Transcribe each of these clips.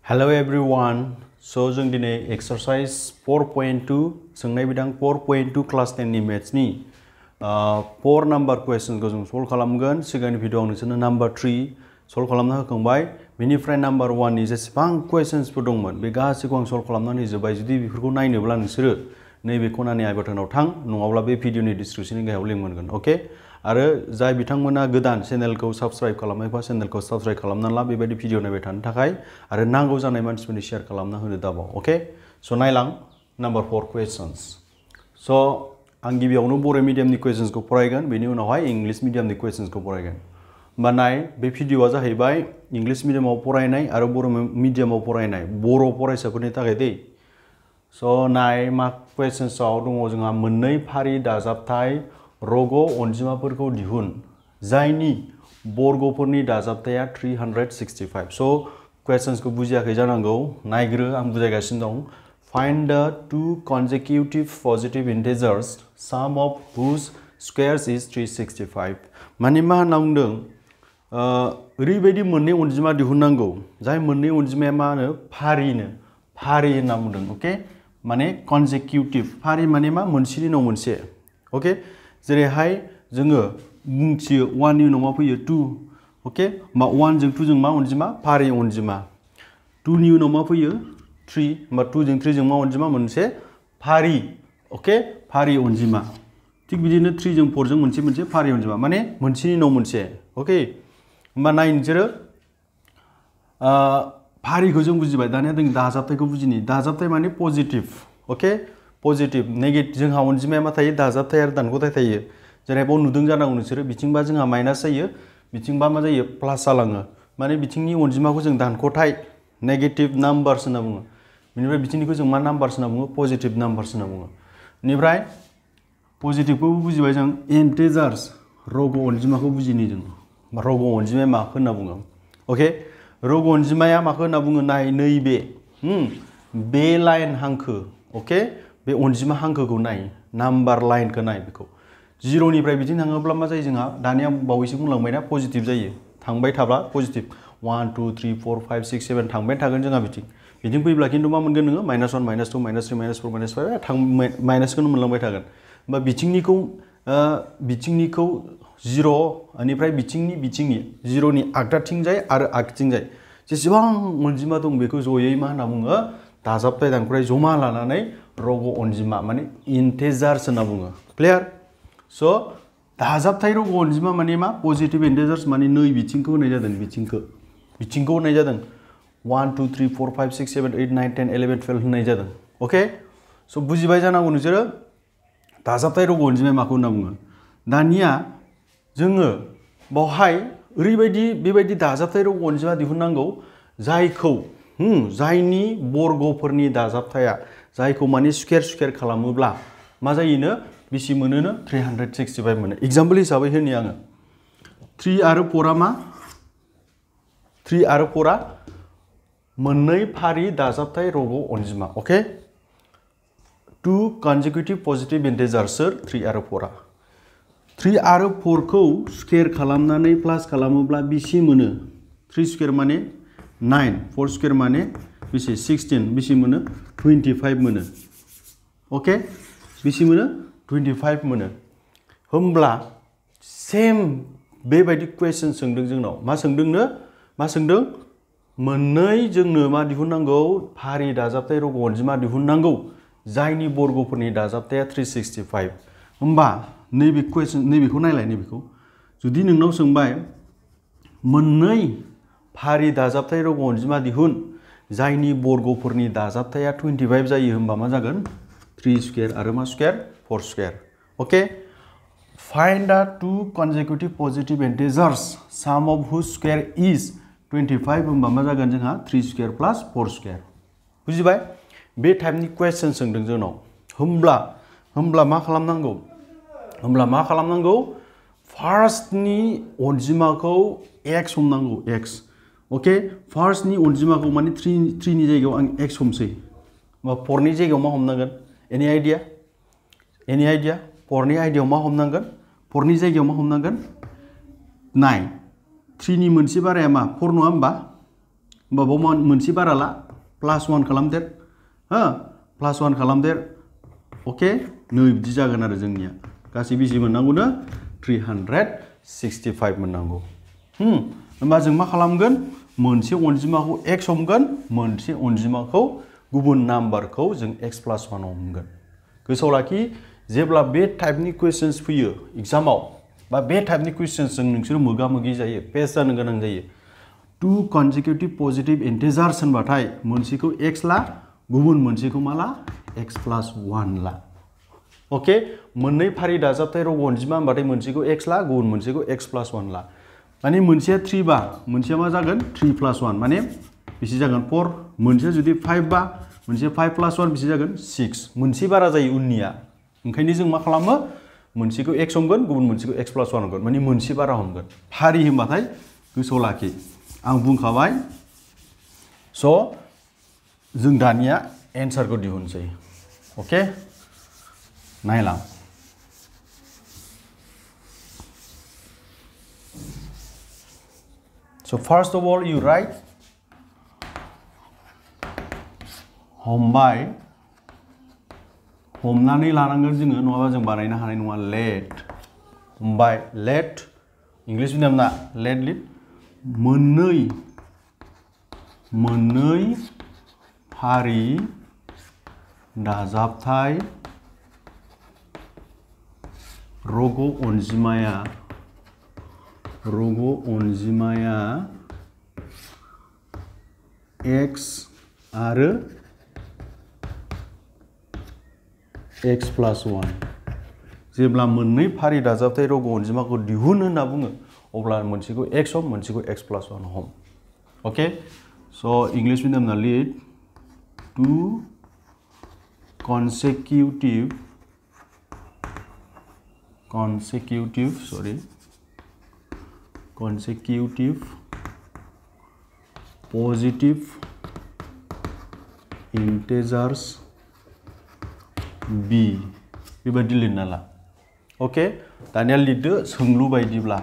Hello everyone. So जों दिनै exercise 4.2 सोंनाय बिदां 4.2 class 10 नि maths नि 4 number question को जों solve खालामगोन। सिगांनि भिडिअ आव नोंसोरनो number 3 solve खालामना होखांबाय। बेनिफ्राय number 1 नि जेसेबां questions फोर दंमोन बे गासैखौ आं solve खालामनानै होजोबबाय। जुदि बेफोरखौ नायनोब्ला नोंसोरो नैबे खनानि I बटनाव थां, नङाब्ला बे भिडिअनि description नि गाहायाव लिंक मोनगोन। ओके? आरो जाय बिथांमोना गोदान चेनेलखौ साबस्क्राइब खालामाखैबा चेनेलखौ साबस्क्राइब खालामना ला बेबायदि भिडिअ नायबाय थानो थाखाय आरो नांगौ जानाय मानसिफोरनि शेयार खालामना होनो दाबाव। ओके? स' नायलां नम्बर 4 क्वेश्चन्स। स' आं गिबियावनो बर' मिडियामनि क्वेश्चन्सखौ फरायगोन, बेनि उनावहाय इंलिश मिडियामनि क्वेश्चन्सखौ फरायगोन। होमबा नाय, बे भिडिअआ जाहैबाय इंलिश मिडियामाव फरायनाय आरो बर' मिडियामाव फरायनाय बर' फरायसाफोरनि थाखाय दै। स' नाय मा क्वेश्चन्सआव दङ जोंहा मोननै फारि दाजाबथाय रग' अनजिमाफोरखौ दिहुन जायनि बर्गफोरनि दाजाबथाया 365। स' क्वेश्चन्सखौ बुजियाखै जानांगौ, नायग्रो आं बुजायगासिनो दं। Find the two consecutive positive integers sum of whose squares is 365। माने मा होनना बुंदों, ओरैबायदि मोननै अनजिमा दिहुननांगौ जाय मोननै अनजिमाया मा होनो फारि होनना बुंदों। ओके? माने consecutive फारि माने मा, मोनसेनि उनाव मोनसे। ओके? जेरैहाय जोङो बुंथियो 1 नि उनाव मा फैयो 2। ओके? होमबा 1 जों 2 जों मा अनजिमा, फारि अनजिमा। 2 नि उनाव मा फैयो 3, होमबा 2 जों 3 जों मा अनजिमा, मोनसे फारि। ओके? फारि अनजिमा। थिग बिदिनो 3 जों 4 जों मोनसे फारि अनजिमा, माने मोनसेनि उनाव मोनसे। ओके? होमबा नाय नोंसोरो फारिखौ जों बुजिबाय, दानिया जों दाजाबथायखौ बुजिनि। दाजाबथाय माने पजिटिभ। ओके? पजिटिभ। नेगेटिभ जोंहा अनजिमाया मा थायो, दाजाबथाय आरो दानख'थाय थायो। जेरै बाव नुदों जानांगौ नोंसोरो, बिथिंबा जोंहा माइनास जायो, बिथिंबा मा जायो, प्लास जालाङो। माने बिथिंनि अनजिमाखौ जों दानख'थाय नेगेटिभ नाम्बार्स होनना बुङो। बेनिफ्राय बिथिंनिखौ जों मा नाम्बार्स होनना बुङो, पजिटिभ नाम्बार्स होनना बुङो। बेनिफ्राय पजिटिभखौ बुजिबाय जों, इन्टिजार्स रग' अनजिमाखौ बुजिनि जों। रग' अनजिमाया माखौ होनना बुङो। अके? रग' अनजिमाया माखौ होनना बुङो, नाय नैबे बे लाइन हांखो। अके? बे अनजिमा हांखोखौ नाय, नाम्बार लाइनखौ नाय। बेखौ 0 निफ्राय बिथिं थाङोब्ला मा जायो जोंहा, दानिया बावैसो बुंलांबाय ना, पजिटिभ जायो। थांबाय थाब्ला पजिटिभ 1 2 3 4 5 6 7 थांबाय थागोन जोंहा बिथिं फैब्ला खिन्थु मा मोनगोन नोङो, -1 -2 -3 -4 -5 माइनासखौनो मोनलांबाय थागोन। होमबा बिथिंनिखौ 0 बेनिफ्राय बिथिंनि 0 नि आगदाथिंजाय आरो आगदाथिंजाय जेसेबां अनजिमा दं बेखौ जयै मा होनना बुङो, दाजाबथाय दानख'थाय जमा लानानै रग' अनजिमा माने इन्टिजार्स होनना बुङो। क्लियार? स' दाजाबथाय रग' अनजिमा माने मा, पजिटिभ इन्टिजार्स माने नै बिथिंखौ होनाय जादों, बिथिंखौ होनाय जादों। 1 2 3 4 5 6 7 8 9 10 11 12 होनाय जादों। ओके? स' बुजिबाय जानांगौ नोंसोरो दाजाबथाय रग' अनजिमाया माखौ होनना बुङो। दानिया जोङो बावहाय बेबायदि दाजाबथाय रग' अनजिमा दिहुननांगौ जायखौ जायनि बर्गफोरनि दाजाबथाया, जायखौ माने स्कुवेर खालामोब्ला मा जायोनो, बेसे मोनोनो, 365 मोनो। एग्जाम्पल हिसाबै होनि आङो। 3 आरो 4 आ मा, 3 आरो 4 आ मोननै फारि दाजाबथाय रग' अनजिमा। ओके? 2 consecutive positive integers 3 आरो 4 आ। 3 आरो 4 खौ स्कुवेर खालामनानै प्लास खालामोब्ला बेसे मोनो, 3 स्कुवेर माने 9, 4 स्कुवेर माने बेसे 16, बेसे मोनो 25 मोनो। ओके? बेसे मोनो 25 मोनो। होमब्ला सेम बेबायदि कुइसन सोंदों जोंनाव। मा सोंदों, मोननै जोंनो मा दिहुननांगौ, फारि दाजाबथाय रग' अनजिमा दिहुननांगौ जायनि बर्गफोरनि दाजाबथाया 365। होमबा नैबेखौ नायलाय, नैबेखौ जुदि नोंनाव सोंबाय मोननै फारि दाजाबथाय रग' अनजिमा दिहुन जायनि बर्गफोरनि दाजाबथाया 25 जायो, होमबा मा जागोन, 3 स्कुवेर आरो मा square, 4 square. Okay? Find the two consecutive positive integers sum of whose square is 25 होमबा मा जागोन जोंहा, 3 स्कुवेर प्लास 4 स्कुवेर। बुजिबाय? बे टाइपनि कुइसन सोंदों जोंनाव। होमब्ला मा खालामनांगौ, फार्स्टनि अनजिमाखौ x हमनांगौ, x। ओके? फार्स्टनि अनजिमाखौ माने 3 नि जायगायाव आं x हमसै। होमबा 4 नि जायगायाव मा हमनांगोन, एनि आइडिया? 4 नि आइडियायाव मा हमनांगोन, 4 नि जायगायाव मा हमनांगोन, 9। 3 नि मोनसे बाराया मा, 4 नङा होमबा? होमबा बाव मोनसे बारा ला +1 खालामदेर हो +1 खालामदेर अके नै बिदि जागोन आरो जोंनिया गासै बेसे मोननांगौनो 365 मोननांगौ होमबा जों मा खालामगोन मोनसे अनजिमाखौ x हमगोन मोनसे अनजिमाखौ गुबुन नाम्बारखौ जों x+1 हमगोन गोसोआव लाखि जेब्ला बे टाइपनि क्वेश्चन्स फैयो एग्जामाव बा बे टाइपनि क्वेश्चन्स जों नोंसोर मोगा-मोगि जायो फेस जानो गोनां जायो 2 consecutive positive integers होनबाथाय मोनसेखौ x ला गुबुन मोनसेखौ मा ला x+1 ला ओके मोननै फारि दाजाबथाय रग' अनजिमा होनबाथाय मोनसेखौ x ला गुबुन मोनसेखौ x+1 ला माने मोनसेया 3 बा मोनसेया मा जागोन 3+1 माने बेसे जागोन 4 मोनसेया जुदि 5 बा मोनसे 5+1 बेसे जागोन 6 मोनसे बारा जायो उननिया ओंखायनो जों मा खालामो मोनसेखौ x हमगोन गुबुन मोनसेखौ x+1 हमगोन माने मोनसे बारा हमगोन फारि होनबाथाय गोसोआव लाखि आं बुंखाबाय स' जों दानिया एन्सारखौ दिहुनसै okay नायलां so first of all you write हमबाय हमनानै लानांगोन जोङो नङाबा जों बानायनो हानाय नङा लेट हमबाय लेट इंलिश मिडियाम ना लेट लिट मोननै फारि दाजाबथाय रग' अनजिमाया x आरो x+1 जेब्ला मोननै फारि दाजाबथाय रग' अनजिमाखौ दिहुन होनना बुङो अब्ला मोनसेखौ x हम मोनसेखौ x+1 हम ओके स' इंलिश मिडियाम ना lit 2 consecutive positive integers b बेबायदि लिरना ला ओके दानिया लिरदो सोंलु बायदिब्ला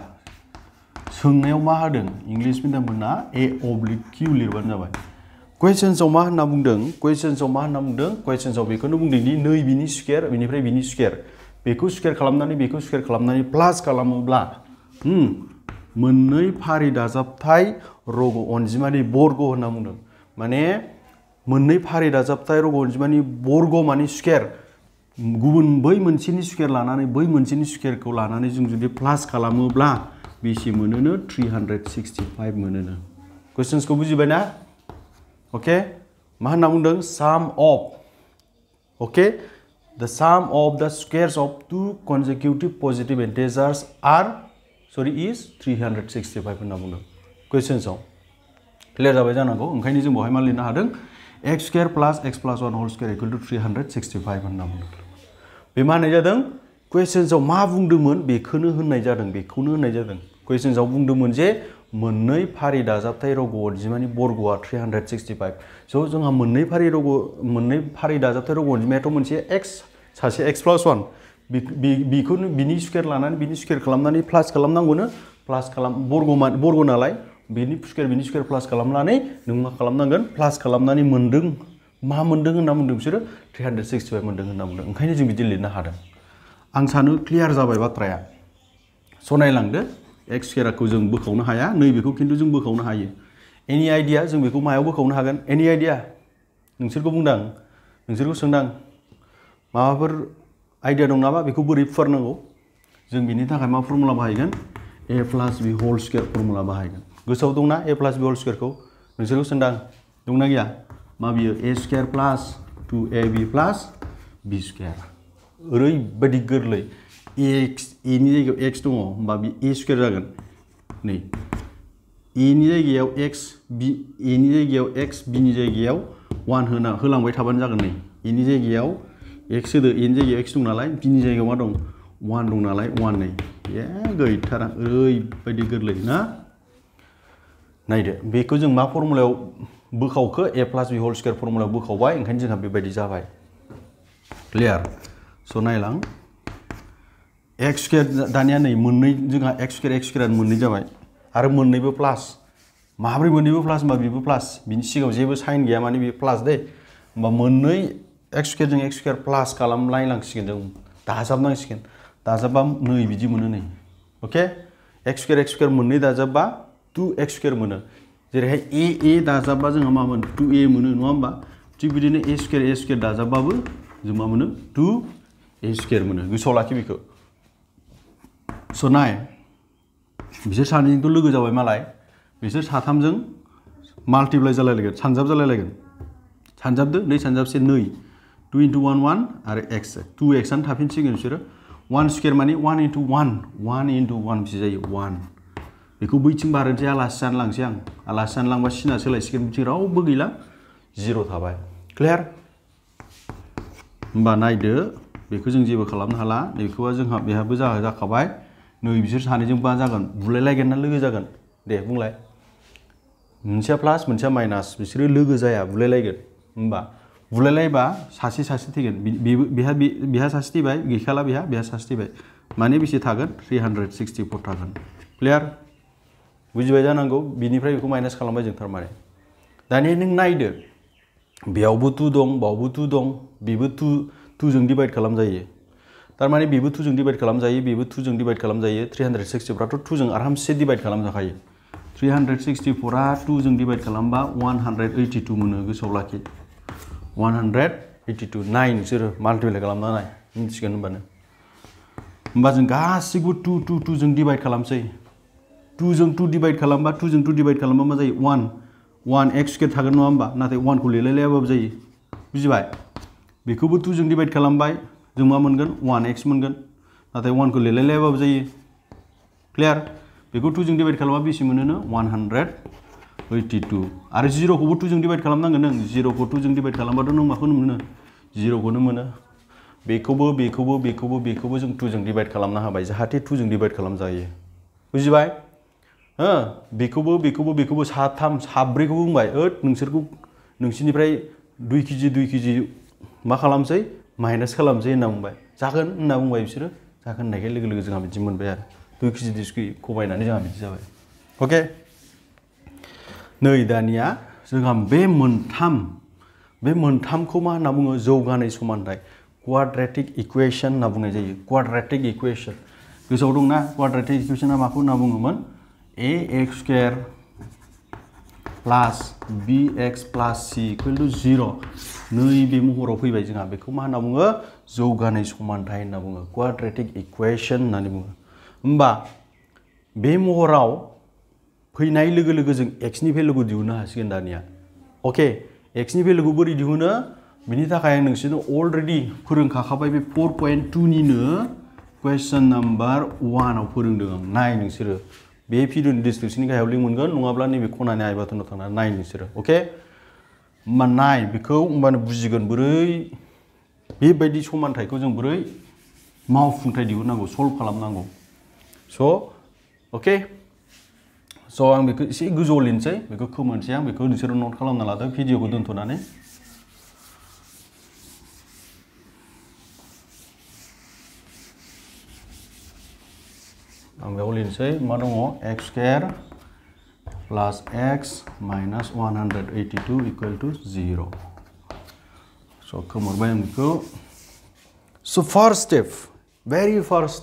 सोंनायाव मा होदों इंलिश मिडियामफोरना a/q लिरबानो जाबाय क्वेश्चन्सआव मा होनना बुंदों क्वेश्चन्सआव बेखौनो बुंदों दि नै बिनि स्क्वायर बेनिफ्राय बिनि स्क्वायर बेखौ स्क्वायर खालामनानै प्लास खालामोब्ला मोननै फारि दाजाबथाय रग' अनजिमानि बर्ग होनना बुंदों माने मोननै फारि दाजाबथाय रग' अनजिमानि बर्ग माने स्क्वायर गुबुन बै मोनसेनि स्क्वायर लानानै बै मोनसेनि स्क्वायरखौ लानानै जों जुदि प्लास खालामोब्ला बेसे मोनोनो 365 मोनोनो क्वेश्चन्सखौ बुजिबाय ना ओके मा होनना बुंदों sum of okay the sum of the squares of 2 consecutive positive integers is 365 होनना बुंदों क्वेश्चन्सआव क्लियर जाबाय जानांगौ ओंखायनो जों बेवहाय मा लिरनो हादों x² + x+1 whole square equal to 365 होनना बुंदों बे मा होननाय जादों क्वेश्चन्सआव मा बुंदोंमोन बेखौनो होननाय जादों क्वेश्चन्सआव बुंदोंमोन जे मोननै फारि दाजाबथाय रग' अनजिमानि बर्गआ 365 स' जोंहा मोननै फारि दाजाबथाय रग' अनजिमायाथ' मोनसे x सासे x+1 बेखौनो बिनि स्क्वायर लानानै बिनि स्क्वायर खालामनानै प्लास खालामनांगौनो बर्ग नालाय बिनि स्क्वायर प्लास खालामनानै नों मा खालामनांगोन प्लास खालामनानै मोनदों मा मोनदों होनना बुंदों बिसोरो 365 मोनदों होनना बुंदों ओंखायनो जों बिदि लिरनो हादों आं सानो क्लियार जाबाय बाथ्राया स' नायलांदो x²खौ जों बोखावनो हाया नैबेखौ खिन्थु जों बोखावनो हायो एनि आइडिया जों बेखौ मायाव बोखावनो हागोन एनि आइडिया नोंसोरखौ बुंदां नोंसोरखौ सोंदां माबाफोर आइडिया दं नामा बेखौ बोरै फुवारनांगौ जों बिनि थाखाय मा फर्मुला बाहायगोन a+b होल स्क्वायर फर्मुला बाहायगोन गोसोआव दंना a+b होल स्क्वायरखौ नोंसोरखौ सोंदां दंना गैया मा बियो a² + 2ab + b² ओरैबायदि गोरलै एनि जायगायाव x दङ होमबा बे a² जागोन नै एनि जायगायाव x एनि जायगायाव x bनि जायगायाव 1 होलांबाय थाबानो जागोन नै एनि जायगायाव x होदो एनि जायगायाव x दं नालाय bनि जायगायाव मा दं 1 दं नालाय 1 नै गैथारा ओरैबायदि गोरलै ना नायदो बेखौ जों मा फर्मुलायाव बोखावखो a+b होल स्क्वायर फर्मुलायाव बोखावबाय ओंखायनो जोंहा बेबायदि जाबाय क्लियार स' नायलां x² दानिया नै मोननै जोंहा x² मोननै जाबाय आरो मोननैबो प्लास माब्रै मोननैबो प्लास होनबा बेबो प्लास बिनि सिगाङाव जेबो साइन गैया माने बे प्लास दे होमबा मोननै x स्क्वायर जों x स्क्वायर प्लास खालामलायनांसिगोन जों दाजाबनांसिगोन दाजाबबा नै बिदि मोनो नै ओके x स्क्वायर मोननै दाजाबबा 2x स्क्वायर मोनो जेरैहाय a दाजाबबा जोंहा मा मोनो 2a मोनो नङा होमबा थिग बिदिनो a स्क्वायर दाजाबबाबो जों मा मोनो 2a स्क्वायर मोनो गोसोआव लाखि बेखौ स' नाय बिसोर सानैजोंथ' लोगो जाबाय मालाय बिसोर साथामजों माल्टिप्लाइ जालायलायगोन सानजाब जालायलायगोन सानजाबदो नै सानजाबसे नै 2 into 1 1 आरो x 2x आनो थाफिनसिगोन बिसोरो 1 स्क्वायर माने 1 into 1 1 into 1 बिदि जायो 1 बेखौ बैथिं बारोनसै आलासि जानो लांसै आं आलासि जानो लांबा सिना सोलायसिगोन बिथिं रावबो गैला 0 थाबाय क्लियार होमबा नायदो बेखौ जों जेबो खालामनो हाला बेखौबा जोंहा बेहाबो जाखाबाय नै बिसोर सानैजों मा जागोन बुलायलायगोन ना लोगो जागोन दे बुंलाय मोनसेया प्लास मोनसेया माइनास बिसोरो लोगो जाया बुलायलायगोन होमबा बुलायलायबा सासे थैगोन बेहा सासे थैबाय गैखाला बेहा सासे थैबाय माने बेसे थागोन 364 थागोन क्लियार बुजिबाय जानांगौ बिनिफ्राय बेखौ माइनास खालामबाय जों थारमाने दानिया नों नायदो बेयावबो 2 दं बावबो 2 दं बेबो 2 जों डिवाइड खालामजायो तारमाने बेबो 2 जों डिवाइड खालामजायो बेबो 2 जों डिवाइड खालामजायो 360 फ्राथ' 2 जों आरामसे डिवाइड खालामजाखायो 364 आ 2 जों डिवाइड खालामबा 182 मोनो गोसोआव लाखि 182 नाय नोंसोरो माल्टिप्लाइ खालामना नाय मिथिगोन होमबा जों गासिबो 2 जों डिवाइड खालामसै 2 जों 2 डिवाइड खालामबा 2 जों 2 डिवाइड खालामबा मा जायो 1 x स्क्वायर थागोन नङा होमबा नाथाय 1 खौ लिरलायलायाबाबो जायो बुजिबाय बेखौबो 2 जों डिवाइड खालामबाय जों मा मोनगोन 1x मोनगोन नाथाय 1 खौ लिरलायलायाबाबो जायो क्लियार बेखौ 2 जों डिवाइड खालामबा बेसे मोनो 182 आरो 0 खौबो 2 जों डिवाइड खालामनांगोन नों 0 खौ 2 जों डिवाइड खालामबाथ' नों माखौनो मोनो 0 खौनो मोनो बेखौबो जों 2 जों डिवाइड खालामना होबाय जाहाथे 2 जों डिवाइड खालामजायो बुजिबाय हो बेखौबो साथाम साब्रैखौबो बुंबाय नोंसोरखौ नोंसिनिफ्राय 2 केजि मा खालामसै माइनास खालामसै होनना बुंबाय जागोन होनना बुंबाय बिसोरो जागोन होननायखाय लोगो जोंहा बिदि मोनबाय आरो 2 केजि खमायनानै जोंहा बिदि जाबाय अके नै दानिया जोंहा बे मोनथामखौ मा होनना बुङो जौगानाय समानथाय क्वाड्रेटिक इक्वेशन होनना बुंनाय जायो क्वाड्रेटिक इक्वेशन गोसोआव दंना क्वाड्रेटिक इक्वेशना माखौ होनना बुङोमोन ax square plus bx plus c equal to 0 नैबे महराव फैबाय जोंहा बेखौ मा होनना बुङो जौगानाय समानथाय होनना बुङो क्वाड्रेटिक इक्वेशन होननानै बुङो होमबा बे महराव फैनाय लोगो जों x नि भेलुखौ दिहुननो हासिगोन दानिया अके x नि भेलुखौ बोरै दिहुनो बिनि थाखाय आं नोंसोरनो अलरेडि फोरोंखाबाय बे 4.2 निनो क्वेश्चन नाम्बार 1 आव फोरोंदों आं नाय नोंसोरो बे भिडिअनि डिसक्रिपशननि गाहायाव लिंक मोनगोन नङाब्ला नैबे खनानि आइ बाटनाव थांनानै नाय नोंसोरो अके होमबा नाय बेखौ होमबानो बुजिगोन बोरै बेबायदि समानथायखौ जों बोरै मावफुंथाय दिहुननांगौ सल्भ खालामनांगौ स' अके स' आं बेखौ एसे गोजौआव लिरनोसै बेखौ खोमोनसै आं बेखौ नोंसोरो नट खालामना लादो भिडिअखौ दोनथ'नानै आं बेयाव लिरनोसै मा दङ x square plus x minus 182 equal to 0 स' खोमोरबाय आं बेखौ स' फार्स्ट स्टेप भेरि फार्स्ट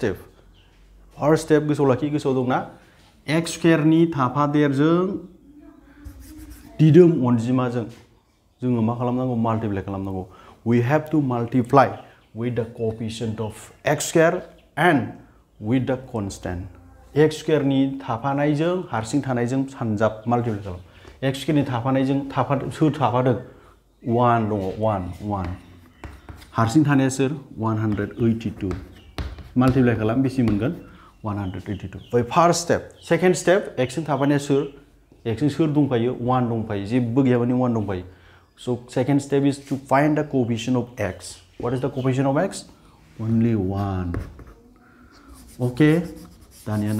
स्टेप गोसोआव लाखि गोसोआव दंना x स्क्वायरनि थाफादेरजों दिदोम अनजिमाजों जोङो मा खालामनांगौ माल्टिप्लाइ खालामनांगौ we have to multiply with the coefficient of x square and with the constant x स्क्वायरनि थाफानायजों हारसिं थानायजों सानजाब माल्टिप्लाइ खालाम x स्क्वायरनि थाफानायजों सोर थाफादों 1 दङ 1 हारसिं थानाया सोर 182 माल्टिप्लाइ खालाम बेसे मोनगोन 182 बै first step second step x जों थाफानाया सोर x जों सोर दंफायो 1 दंफायो जेबो गैया माने 1 दंफायो so second step is to find the coefficient of x what is the coefficient of x only 1 okay दानिया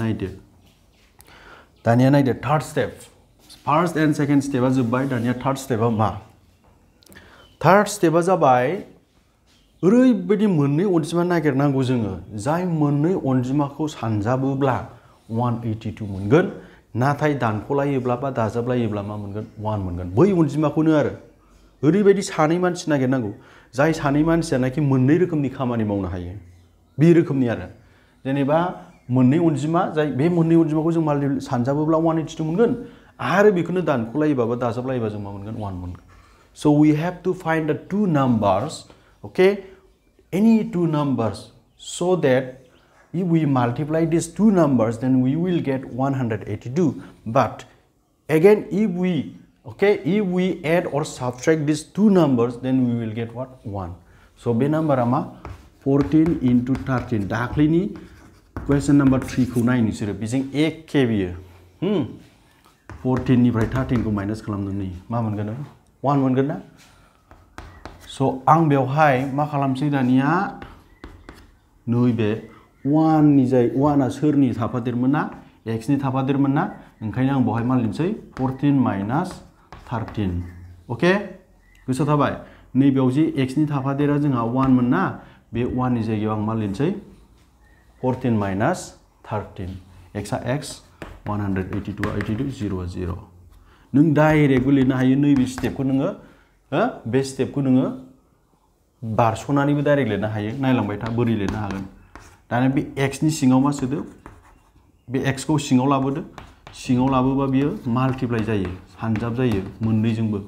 नायदो third step first and second स्टेपआ जोब्बाय दानिया थर्ड स्टेपआ मा थर्ड स्टेपआ जाबाय ओरैबायदि मोननै अनजिमा नागिरनांगौ जोङो जाय मोननै अनजिमाखौ सानजाबोब्ला 182 मोनगोन नाथाय दानख'लायोब्ला बा दाजाबलायोब्ला मा मोनगोन 1 मोनगोन बै अनजिमाखौनो आरो ओरैबायदि सानै मानसि नागिरनांगौ जाय सानै मानसियानाखि मोननै रोखोमनि खामानि मावनो हायो बे रोखोमनि आरो जेनेबा मोननै अनजिमा जाय बे मोननै अनजिमाखौ जों सानजाबोब्ला 182 मोनगोन आरो बेखौनो दानख'लायोबा बा दाजाबलायोबा जों मा मोनगोन 1 मोनगोन so we have to find the two numbers okay any two numbers so that if we multiply these two numbers then we will get 182 but again if we add or subtract these two numbers then we will get what 1 so बे नम्बरा मा 14 into 13 दाख्लैनि question number 3 खौ नाय नोंसोरो बेजों एखे बियो 14 निफ्राय 13 को माइनास खालामदों नै मा मोनगोन 1 मोनगोन ना so आं बेवहाय मा खालामसै दानिया नैबे 1 नि जाय 1 आ सोरनि थाफादेरमोन ना x नि थाफादेरमोन ना ओंखायनो आं बेवहाय मा लिरनोसै 14 minus 13 ओके गोसोआव थाबाय नैबेयाव जे x नि थाफादेरा जोंहा 1 मोन ना बे 1 नि जायगायाव आं मा लिरनोसै 14 minus 13 x आ x 182 आ 82 0 आ 0 नों डाइरेक्टबो लिरनो हायो नैबे स्टेपखौ नोङो बे स्टेपखौ नोङो बारस'नानैबो डाइरेक्ट लिरनो हायो नायलांबाय था बोरै लिरनो हागोन दानिया बे x नि सिङाव मा सोदो बे x खौ सिङाव लाबोदो सिङाव लाबोबा बियो माल्टिप्लाइ जायो सानजाब जायो मोननैजोंबो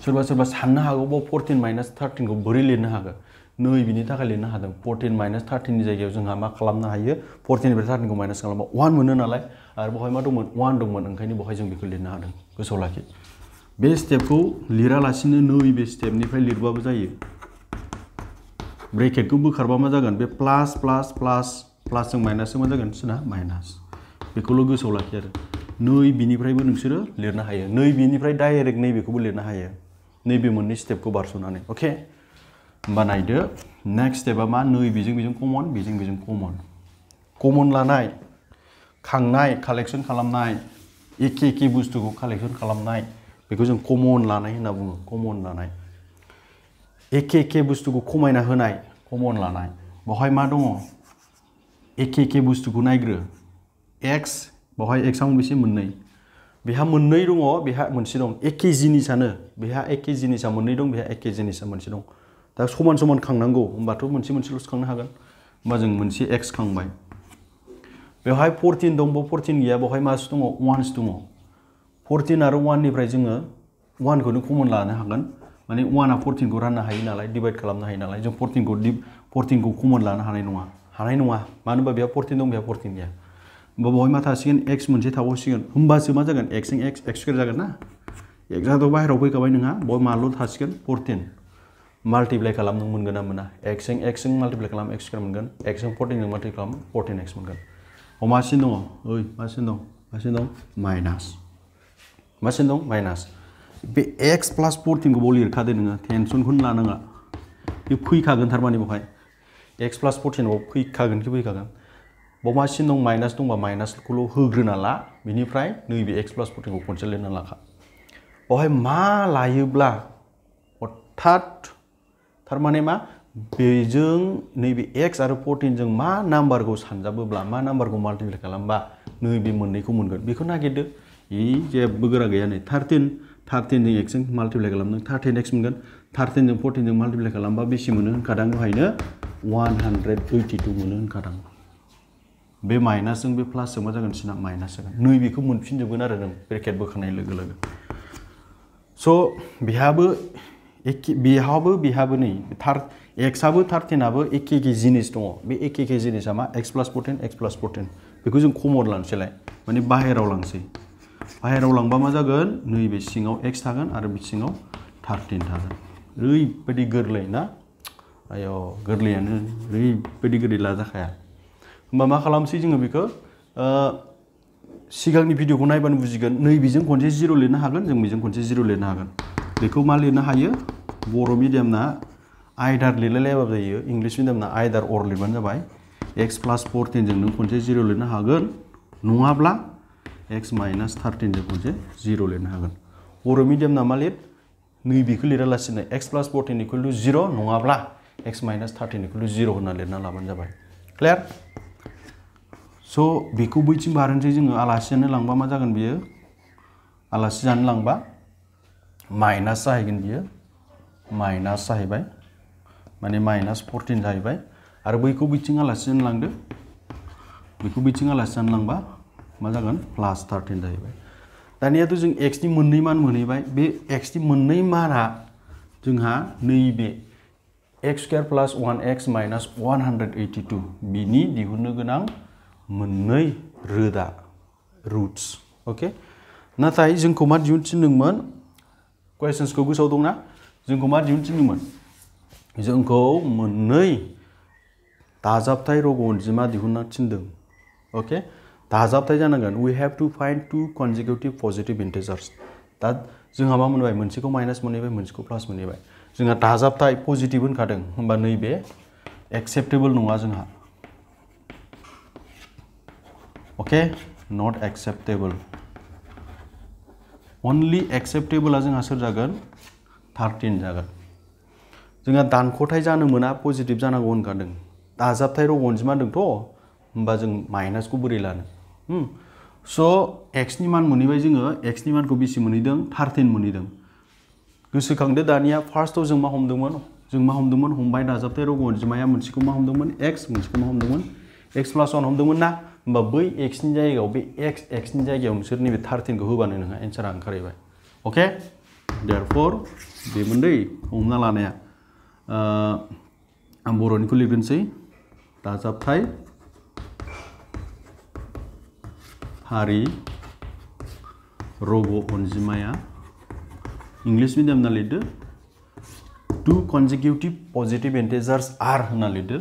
सोरबा सोरबा साननो हागौ 14 minus 13 खौ बोरै लिरनो हागोन नै बिनि थाखाय लिरनो हादों 14 minus 13 नि जायगायाव जोंहा मा खालामनो हायो 14 निफ्राय 13 खौ माइनास खालामबा 1 मोनो नालाय आरो बेवहाय मा दंमोन 1 दंमोन ओंखायनो बेवहाय जों बेखौ लिरनो हादों गोसोआव लाखि बे स्टेपखौ लिरालासिनो नैबे स्टेपनिफ्राय लिरबाबो जायो ब्रेकेटखौ बोखारबा मा जागोन बे प्लास प्लास प्लास प्लासजों माइनासजों मा जागोन सोना माइनास बेखौल' गोसोआव लाखि आरो नै बिनिफ्रायबो नोंसोरो लिरनो हायो नै बिनिफ्राय डाइरेक्ट नैबेखौबो लिरनो हायो नैबे मोननै स्टेपखौ बारस'नानै अके होमबा नायदो नेक्स्ट स्टेपआ मा नै बेजों कमन बेजों कमन लानाय खांनाय कालेक्सन खालामनाय एखे बुस्थुखौ कालेक्सन खालामनाय बेखौ जों कमन लानाय होनना बुङो कमन लानाय एखे बुस्थुखौ खमायना होनाय कमन लानाय बेवहाय मा दङ एखे बुस्थुखौ नायग्रो x बेवहाय x आ मोनबेसे मोननै बेहा मोननै दङ बेहा मोनसे दं एखे जिनिसानो बेहा एखे जिनिसा मोननै दं बेहा एखे जिनिसा मोनसे दं दा समान समान खांनांगौ होमबाथ' मोनसेल'सो खांनो हागोन होमबा जों मोनसे x खांबाय बेवहाय 14 दं 14 गैया बेवहाय मासो दङ 1 दङ 14 आरो 1 निफ्राय जोङो 1 खौनो कमन लानो हागोन माने 1 आ 14 खौ राननो हायो नालाय डिवाइड खालामनो हायो नालाय जों 14 खौ कमन लानो हानाय नङा मानो होनबा बेहा 14 दं बेहा 14 गैया होमबा बेवहाय मा थासिगोन x मोनसे थाबावसिगोन होमबासो मा जागोन x जों x स्क्वायर जागोन ना x आथ' बाहेरायाव फैखाबाय नोंहा बेवहाय माल' थासिगोन 14 माल्टिप्लाइ खालामनो मोनगोन ना मोना x जों माल्टिप्लाइ खालाम x स्क्वायर मोनगोन x जों 14 जों माल्टिप्लाइ खालाम 14x मोनगोन मासिन दङ मासिन दं माइनास मासिन दं माइनास बे x प्लास 14 खौ लिरखादो नोङो टेनसनखौनो लानाङा बे फैखागोन थारमाने बेवहाय x प्लास 14 आव फैखागोन बाव मासिन दं माइनास दंबा माइनासखौल' होग्रोना ला बिनिफ्राय नैबे x प्लास 14 खौ खनसे लिरना लाखा बेवहाय मा लायोब्ला अर्थात थारमाने मा बेजों नैबे x आरो 14 जों मा नाम्बारखौ सानजाबोब्ला मा नाम्बारखौ माल्टिप्लाइ खालामबा नैबे मोननैखौ मोनगोन बेखौ नागिरदो जेबो गोरा गैया नै 13 जों x जों माल्टिप्लाइ खालामदों 13x मोनगोन 13 जों 14 जों माल्टिप्लाइ खालामबा बेसे मोनो होनखादां दहायनो 182 मोनो होनखादां बे माइनासजों बे प्लासजों मा जागोन सिना माइनास जागोन नैबेखौ मोनफिनजोबगोन आरो नों ब्रेकेट बोखांनाय लोगो लोगो स' बेहाबो नै x आबो 13 आबो एखे जिनिस दङ बे एखे जिनिसा मा x प्लास 14 बेखौ जों कमन लानोसैलाय माने बाहेरायाव लांसै बाहेरायाव लांबा मा जागोन नैबे सिङाव x थागोन आरो बे सिङाव 13 थागोन ओरैबायदि गोरलै ना आय' गोरलैयानो ओरैबायदि गोरलै लाजाखाया होमबा मा खालामसै जोङो बेखौ सिगांनि भिडिअखौ नायबानो बुजिगोन नैबेजों खनसे 0 लिरनो हागोन जों बेजों खनसे 0 लिरनो हागोन बेखौ मा लिरनो हायो बर' मिडियामना आयदार लिरलायलायाबाबो जायो इंलिश मिडियामना आयदार अर लिरबानो जाबाय x प्लास 14 जों नों खनसे 0 लिरनो हागोन नङाब्ला x माइनास 13 जों खनसे 0 लिरनो हागोन बर' मिडियामना मा लिर नैबेखौ लिरालासिनो x प्लास 14 इक्वल टु 0 नङाब्ला x माइनास 13 इक्वल टु 0 होनना लिरना लाबानो जाबाय क्लियार स' बेखौ बैथिं बारनोसै जोङो आलासि जानो लांबा मा जागोन बियो आलासि जानो लांबा माइनास जाहैगोन बियो माइनास जाहैबाय माने माइनास 14 जाहैबाय आरो बैखौ बैथिं आलासि जानो लांदो बेखौ बैथिं आलासि जानो लांबा मा जागोन प्लास 13 जाहैबाय दानियाथ' जों x नि मोननै मान मोनहैबाय बे x नि मोननै माना जोंहा नैबे x स्क्वायर प्लास 1x माइनास 182 बिनि दिहुननो गोनां मोननै रोदा रुट्स ओके नाथाय जोंखौ मा दिहुनथिनदोंमोन क्वेश्चन्सखौ गोसोआव दंना जोंखौ मा दिहुनथिनदोंमोन जोंखौ मोननै दाजाबथाय रग' अनजिमा दिहुननो थिनदों ओके दाजाबथाय जानांगोन we have to find two consecutive positive integers दा जोंहा मा मोनबाय मोनसेखौ माइनास मोनहैबाय मोनसेखौ प्लास मोनहैबाय जोंहा दाजाबथाय पजिटिभ होनखादों होमबा नैबे एक्सेप्टेबल नङा जोंहा ओके नट एक्सेप्टेबल only acceptable जोंहा सोर जागोन 13 जागोन जोंहा दानख'थाय जानो मोना पजिटिभ जानांगौ होनखादों दाजाबथाय रग' अनजिमा दंथ' होमबा जों माइनासखौ बोरै लानो स' x नि मान मोनहैबाय जोङो x नि मानखौ बेसे मोनहैदों 13 मोनहैदों गोसोखांदो दानिया फार्स्टआव जों मा हमदोंमोन हमबाय दाजाबथाय रग' अनजिमाया मोनसेखौ मा हमदोंमोन x मोनसेखौ मा हमदोंमोन x + 1 हमदोंमोन ना होमबा बै x नि जायगायाव बे x नि जायगायाव नोंसोर नैबे 13 खौ होबानो नोंहा एन्सारा ओंखारहैबाय ओके देयरफर बेमोन दै हमना लानाया आं बर'निखौ लिरग्रोनोसै दाजाबथाय हारि रग' अनजिमाया इंलिश मिडियाम ना लिरदो to consecutive positive integers are होनना लिरदो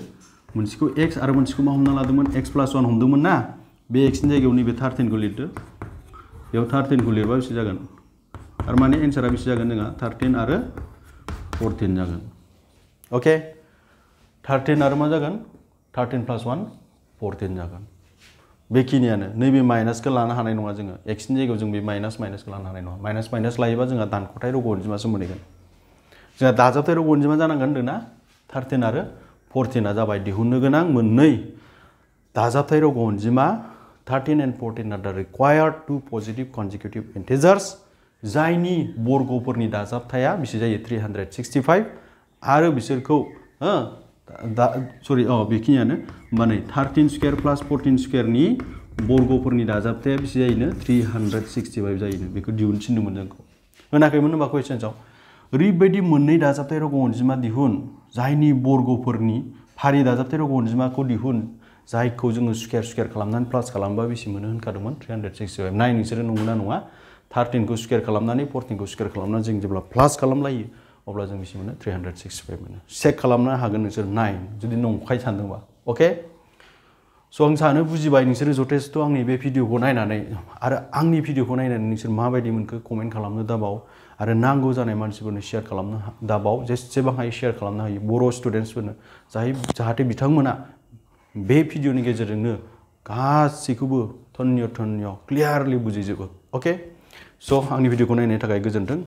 मोनसेखौ x आरो मोनसेखौ मा हमना लादोंमोन x + 1 हमदोंमोन ना बे x नि जायगायाव नैबे 13 खौ लिरदो बेयाव 13 खौ लिरबा बेसे जागोन थारमाने एन्सारा बेसे जागोन जोंहा 13 आरो 14 जागोन ओके 13 आरो मा जागोन 13 + 1 14 जागोन बेखिनियानो नैबे माइनासखौ लानो हानाय नङा जोङो x नि जायगायाव जों बे माइनासखौ लानो हानाय नङा माइनास लायोबा जोंहा दानख'थाय रग' अनजिमासो मोनहैगोन जोंहा दाजाबथाय रग' अनजिमा जानांगोन होनदोंना 13 आरो 14 जाबाय दिहुननो गोनां मोननै दाजाबथाय रग' अनजिमा 13 and 14 are the required two positive consecutive integers जायनि बर्गफोरनि दाजाबथाया बेसे जायो 365 आरो बिसोरखौ बेखिनियानो होमबा नै 13 स्क्वायर प्लास 14 स्क्वायरनि बर्गफोरनि दाजाबथाया बेसे जायोनो 365 जायोनो बेखौ दिहुनथिनदोंमोन जोंखौ होनाखैमोन होनबा कुइसन्सआव ओरैबायदि मोननै दाजाबथाय रग' अनजिमा दिहुन जायनि बर्गफोरनि फारि दाजाबथाय रग' अनजिमाखौ दिहुन जायखौ जोङो स्क्वायर खालामनानै प्लास खालामबा बेसे मोनो होनखादोंमोन 365 नाय नोंसोरो नंगौना नङा 13 खौ स्क्वायर खालामनानै 14 खौ स्क्वायर खालामनानै जों जेब्ला प्लास खालामलायो अब्ला जों बेसे मोनो 365 मोनो चेक खालामनो हागोन नोंसोर नाय जुदि नंखाय सानदोंबा ओके स' आं सानो बुजिबाय नोंसोरो जथेस्थ' आंनि बे भिडिअखौ नायनानै आरो आंनि भिडिअखौ नायनानै नोंसोर माबायदि मोनखो कमेन्ट खालामनो दाबाव आरो नांगौ जानाय मानसिफोरनो शेयार खालामनो दाबाव जेसेबां हायो शेयार खालामनो हायो बर' स्टुडेन्टसफोरनो जाहाथे बिथांमोना बे भिडिअनि गेजेरजोंनो गासैखौबो धन्य क्लियारलि बुजिजोबो ओके स' आंनि भिडिअखौ नायनायनि थाखाय गोजोन्थों